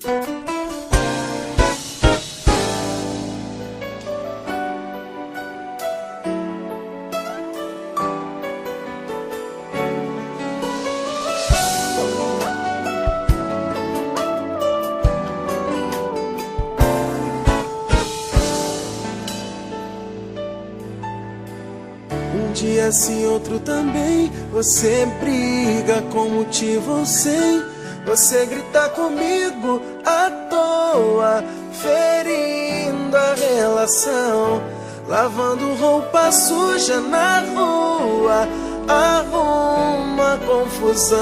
Um dia sim, outro também. Você briga com motivo ou sem. Você grita comigo à toa, ferindo a relação. Lavando roupa suja na rua, arruma confusão.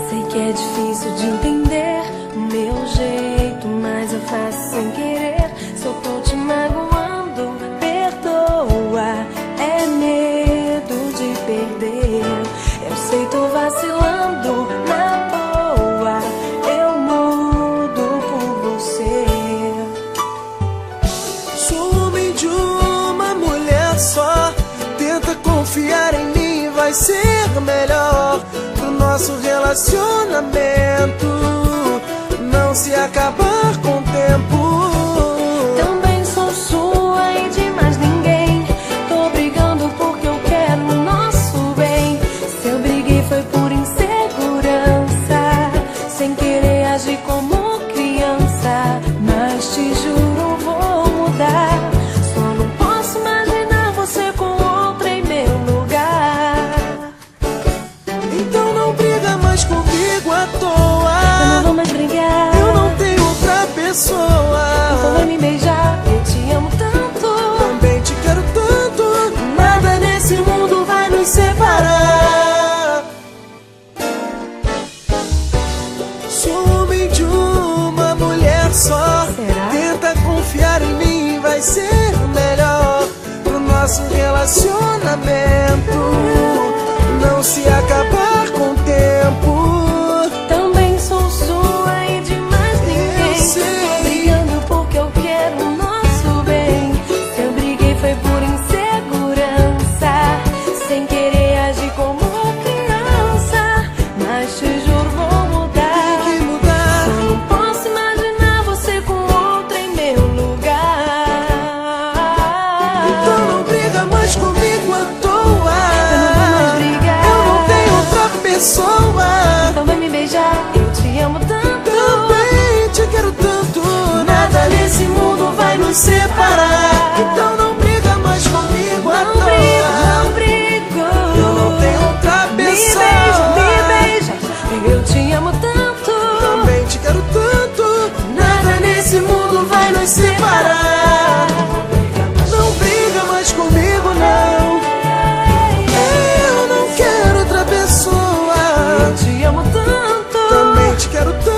Sei que é difícil de entender o meu jeito, mas eu faço sem querer. Se eu tô te magoando, perdoa. É medo de perder. Eu sei, tô vacilando, na boa eu mudo por você. Sou homem de uma mulher só. Tenta confiar em mim, vai ser melhor pro nosso relacionamento não se acabar com o tempo. Também sou sua e de mais ninguém. Tô brigando porque eu quero o nosso bem. Se eu briguei foi por insegurança, sem querer agir como criança. Mas te juro, vou mudar. Só não posso imaginar você com outra em meu lugar. Então não briga mais comigo à toa. Eu não vou mais brigar. Eu não tenho outra pessoa. Então vai me beijar, eu te amo tanto. Também te quero tanto. Nada nesse mundo vai nos separar. Sou homem de uma mulher só. Será? Tenta confiar em mim, vai ser melhor pro nosso relacionamento não se acabar com o tempo. Também sou sua e de mais ninguém. Eu sei. Brigando porque eu quero o nosso bem. Se eu briguei foi por insegurança, sem querer agir como criança. Mas te juro, vou mudar. Tem que mudar. Só não posso imaginar você com outra em meu lugar. Então não briga mais comigo à toa. Eu não vou mais brigar. Eu não tenho outra pessoa. Então vai me beijar, eu te amo tanto. Também te quero tanto. Nada nesse mundo vai nos separar. Então não briga mais comigo à Não toa. brigo, não brigo. Eu não tenho outra pessoa. Me beija, eu te amo tanto. Também te quero tanto. Nada nesse mundo vai nos separar. Não briga mais comigo, não. Eu não quero outra pessoa. Eu te amo tanto. Também te quero tanto.